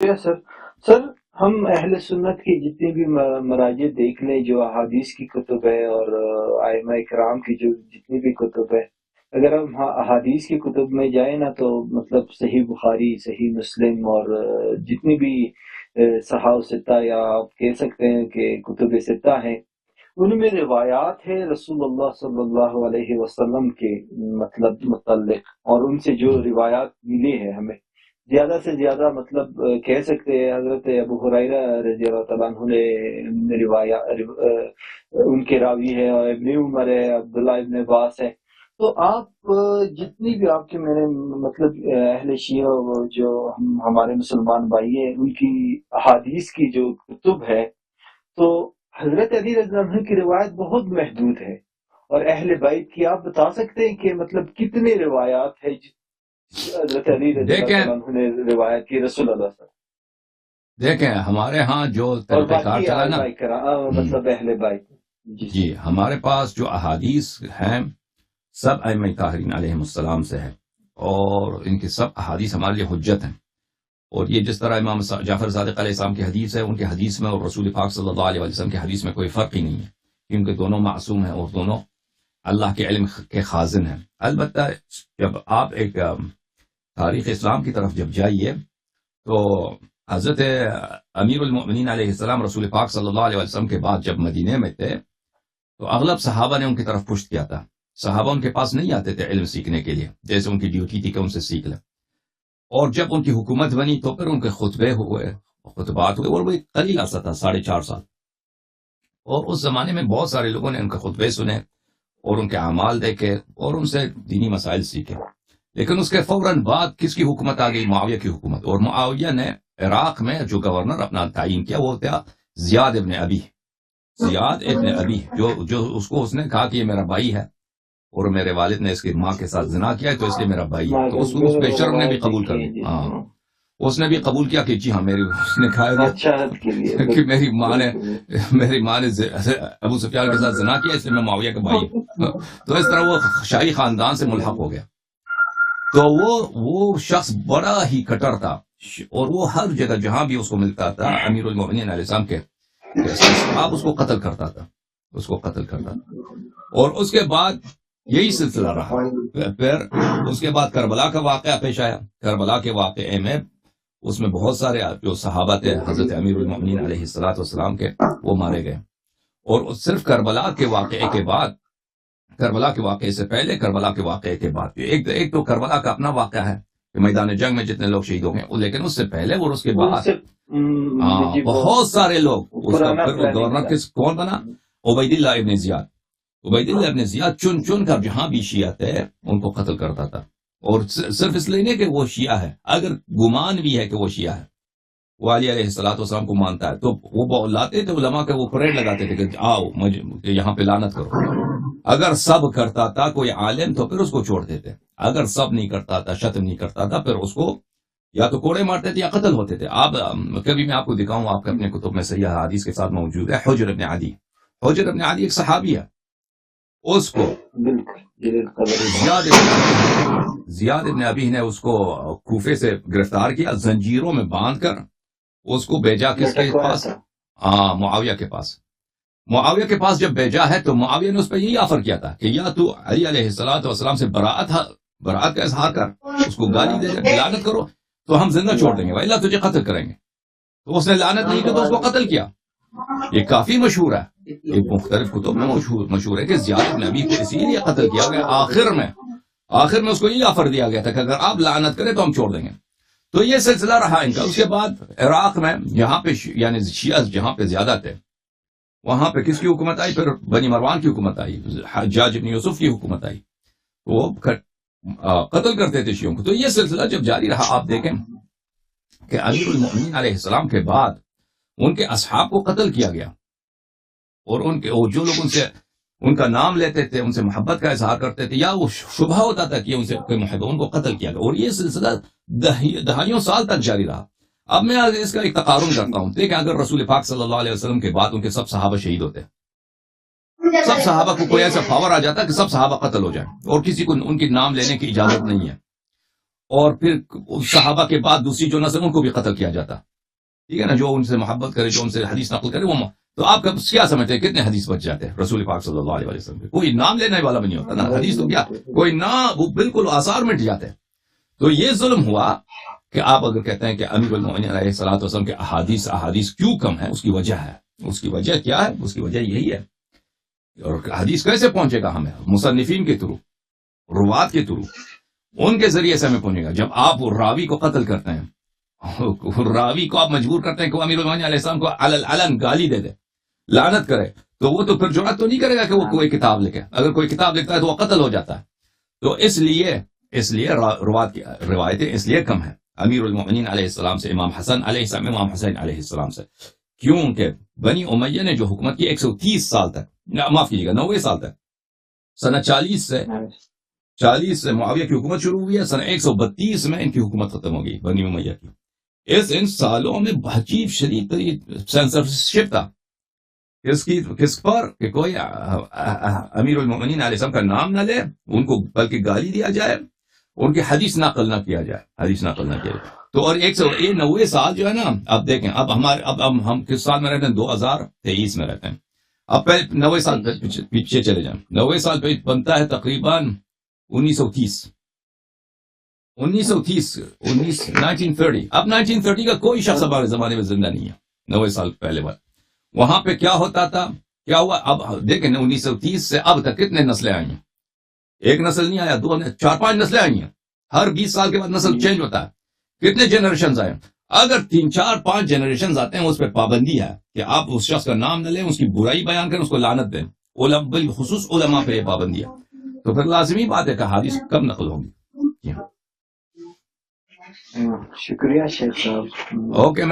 شکریہ سر. سر ہم اہل سنت کی جتنی بھی مراجع دیکھ لیں، جو احادیث کی کتب ہے اور ائمہ کرام کی جو جتنی بھی کتب ہے، اگر ہم احادیث کی کتب میں جائیں نا تو مطلب صحیح بخاری، صحیح مسلم اور جتنی بھی صحاح ستہ یا آپ کہہ سکتے ہیں کہ کتب ستہ ہیں، ان میں روایات ہے رسول اللہ صلی اللہ علیہ وسلم کے مطلب متعلق، اور ان سے جو روایات ملی ہے ہمیں زیادہ سے زیادہ مطلب کہہ سکتے ہیں حضرت ابو ہریرہ رضی اللہ تعالیٰ عنہ نے ان کے راوی ہے، اور ابن عمر ہے، عبداللہ ابن عباس ہے. تو آپ جتنی بھی آپ کے میرے مطلب اہل شیعہ جو ہمارے مسلمان بھائی ہیں، ان کی احادیث کی جو کتب ہے، تو حضرت علی رضی اللہ عنہ کی روایت بہت محدود ہے، اور اہل بیت کی آپ بتا سکتے ہیں کہ مطلب کتنے روایات ہے حضرت علی رضی اللہ عنہ نے روایت کی رسول اللہ صلی اللہ علیہ وسلم. دیکھیں ہمارے ہاں جو طریقہ کار چلا نا، مطلب اہل بیت جی ہمارے پاس جو احادیث ہیں سب ائمہ طاہرین علیہ السلام سے ہے، اور ان کی سب احادیث ہمارے لیے حجت ہیں. اور یہ جس طرح امام جعفر صادق علیہ السلام کی حدیث ہے، ان کی حدیث میں اور رسول پاک صلی اللہ علیہ وسلم کی حدیث میں کوئی فرق ہی نہیں ہے، کیونکہ دونوں معصوم ہیں اور دونوں اللہ کے علم کے خازن ہیں. البتہ جب آپ ایک تاریخ اسلام کی طرف جب جائیے تو حضرت امیر المؤمنین علیہ السلام رسول پاک صلی اللہ علیہ وسلم کے بعد جب مدینے میں تھے تو اغلب صحابہ نے ان کی طرف پشت کیا تھا. صحابہ ان کے پاس نہیں آتے تھے علم سیکھنے کے لیے، جیسے ان کی ڈیوٹی تھی کہ ان سے سیکھ لیں. اور جب ان کی حکومت بنی تو پھر ان کے خطبات ہوئے، اور وہ ایک قلیل عرصہ تھا، 4.5 سال. اور اس زمانے میں بہت سارے لوگوں نے ان کے خطبے سنے اور ان کے اعمال دیکھے اور ان سے دینی مسائل سیکھے. لیکن اس کے فوراً بعد کس کی حکومت آ گئی؟ معاویہ کی حکومت. اور معاویہ نے عراق میں جو گورنر اپنا تعین کیا وہ تھا زیاد ابن ابی، جو اس نے کہا کہ یہ میرا بھائی ہے اور میرے والد نے اس کی ماں کے ساتھ زنا کیا ہے تو اس لیے میرا بھائی ہے. تو اس بے شرم نے بھی قبول کر لیا. ہاں اس نے بھی قبول کیا کہ جی ہاں اس نے کہا کہ میری ماں نے ابو سفیان کے ساتھ زنا کیا، اس لیے میں معاویہ کا بھائی ہوں. تو اس طرح وہ شاہی خاندان سے ملحق ہو گیا. تو وہ شخص بڑا ہی کٹر تھا، اور وہ ہر جگہ جہاں بھی اس کو ملتا تھا امیر المؤمنین علیہ السلام کے آپ اس کو قتل کرتا تھا. اور اس کے بعد یہی سلسلہ رہا. پھر اس کے بعد کربلا کا واقعہ پیش آیا. کربلا کے واقعے میں اس میں بہت سارے جو صحابہ تھے حضرت امیر المؤمنین علیہ السلام کے، وہ مارے گئے. اور صرف کربلا کے واقعے کے بعد، کربلا کے واقعے سے پہلے، کربلا کے واقعے کے بعد، ایک تو کربلا کا اپنا واقعہ ہے کہ میدان جنگ میں جتنے لوگ شہید ہو گئے، لیکن اس سے پہلے اور اس کے بعد بہت سارے لوگ. اس کا پھر گورنر کون بنا؟ عبید اللہ ابن زیاد. عبید اللہ ابن زیاد چن چن کر جہاں بھی شیعہ تھے ان کو قتل کرتا تھا. اور صرف اس لیے نہیں کہ وہ شیعہ ہے، اگر گمان بھی ہے کہ وہ شیعہ ہے، وہ علی علیہ السلام کو مانتا ہے، تو وہ لاتے تھے علماء کے، وہ پریڈ لگاتے تھے کہ آؤ یہاں پہ لعنت کرو. اگر سب کرتا تھا کوئی عالم تو پھر اس کو چھوڑ دیتے، اگر سب نہیں کرتا تھا، شتم نہیں کرتا تھا، پھر اس کو یا تو کوڑے مارتے تھے یا قتل ہوتے تھے. آپ کبھی میں آپ کو دکھاؤں، آپ کے اپنے کتب میں صحیح حدیث کے ساتھ موجود ہے. حجر ابن عدی ایک صحابی ہے، اس کو زیاد ابن ابی نے اس کو کوفے سے گرفتار کیا، زنجیروں میں باندھ کر اس کو بھیجا کس کے پاس؟ معاویہ کے پاس. معاویہ کے پاس جب بھیجا ہے تو معاویہ نے اس پہ یہی آفر کیا تھا کہ یا تو علی علیہ السلام سے براءت کا اظہار کر، اس کو گالی دے، لعنت کرو تو ہم زندہ چھوڑ دیں گے، وإلا تجھے قتل کریں گے. تو اس نے لعنت نہیں کی تو اس کو قتل کیا. یہ کافی مشہور ہے، یہ مختلف کتب میں مشہور ہے کہ زیاد بن ابی کو اسی لیے قتل کیا گیا. آخر میں اس کو یہ آفر دیا گیا تھا کہ اگر آپ لعنت کریں تو ہم چھوڑ دیں گے. تو یہ سلسلہ رہا ان کا. اس کے بعد عراق میں جہاں پہ یعنی شیعہ جہاں پہ زیادہ تھے، وہاں پہ کس کی حکومت آئی؟ پھر بنی مروان کی حکومت آئی، حجاج بن یوسف کی حکومت آئی. وہ قتل کرتے تھے شیعوں کو. تو یہ سلسلہ جب جاری رہا، آپ دیکھیں کہ امیر المؤمنین علیہ السلام کے بعد ان کے اصحاب کو قتل کیا گیا، اور جو لوگ ان کا نام لیتے تھے، ان سے محبت کا اظہار کرتے تھے، یا وہ شبہ ہوتا تھا کہ ان سے کوئی محبت، ان کو قتل کیا گیا. اور یہ سلسلہ دہائیوں سال تک جاری رہا. اب میں اس کا ایک تقارن کرتا ہوں. دیکھیں اگر رسول پاک صلی اللہ علیہ وسلم کے بعد ان کے سب صحابہ شہید ہوتے، سب صحابہ کو کوئی ایسا پاور آ جاتا کہ سب صحابہ قتل ہو جائیں اور کسی کو ان کی نام لینے کی اجازت نہیں ہے، اور پھر صحابہ کے بعد دوسری جو نسل ان کو بھی قتل کیا جاتا، ٹھیک ہے نا, جو ان سے محبت کرے, جو ان سے حدیث نقل کرے, وہ تو آپ کیا سمجھتے ہیں کتنے حدیث بچ جاتے ہیں رسول پاک صلی اللہ علیہ وسلم کے؟ کوئی نام لینے والا بھی نہیں ہوتا نا, حدیث تو کیا کوئی نام, وہ بالکل آثار مٹ جاتے ہیں. تو یہ ظلم ہوا کہ آپ اگر کہتے ہیں کہ امیر المومنین علیہ الصلوۃ والسلام کے احادیث کیوں کم ہے, اس کی وجہ ہے. اس کی وجہ کیا ہے؟ اس کی وجہ یہی ہے. اور حدیث کیسے پہنچے گا ہمیں؟ مصنفین کے تھرو, روات کے تھرو, ان کے ذریعے سے ہمیں پہنچے گا. جب آپ راوی کو قتل کرتے ہیں, راوی کو آپ مجبور کرتے ہیں کہ وہ امیر المومنین علیہ السلام کو علن گالی دے دے, لعنت کرے, تو وہ تو پھر جرأت تو نہیں کرے گا کہ وہ کوئی کتاب لکھے. اگر کوئی کتاب لکھتا ہے تو وہ قتل ہو جاتا ہے. تو اس لیے روات کی روایتیں اس لیے کم ہیں امیر المومنین علیہ السلام سے, امام حسن علیہ السلام, امام حسین علیہ السلام سے. کیونکہ بنی امیہ نے جو حکومت کی 130 سال تک, معاف کیجیے گا 90 سال تک, سنہ 40 سے معاویہ کی حکومت شروع ہوئی ہے, سنہ 132 میں ان کی حکومت ختم ہو گئی بنی امیہ کی. ان سالوں میں عجیب شدید سینسرشپ تھا. کس پر کہ کوئی امیر المومنین علیہ السلام کا نام نہ لے, ان کو بلکہ گالی دیا جائے, ان کی حدیث نقل نہ کیا جائے. تو اور 190 سال جو ہے نا, آپ دیکھیں اب ہم کس سال میں رہتے ہیں؟ 2023 میں رہتے ہیں. اب پہلے 90 سال پیچھے چلے جائیں. 90 سال پہ بنتا ہے تقریباً 1930. اب 1930 کا کوئی شخص ہمارے زمانے میں زندہ نہیں ہے. 90 سال پہلے بات. وہاں پہ کیا ہوتا تھا, کیا ہوا؟ اب دیکھیں 1930 سے اب تک کتنے نسلیں آئی ہیں. ایک نسل نہیں آیا, 2 4-5 نسلیں آئی ہیں. ہر 20 سال کے بعد نسل چینج ہوتا ہے. کتنے جنریشنز آئے؟ اگر 3-4-5 جنریشنز آتے ہیں, اس پہ پابندی ہے کہ آپ اس شخص کا نام نہ لیں, اس کی برائی بیان کریں, اس کو لعنت دیں. بالخصوص علماء پہ یہ پابندی ہے. تو پھر لازمی بات ہے کہ حدیث کم نقل ہوگی. شکریہ شیخ صاحب. اوکے.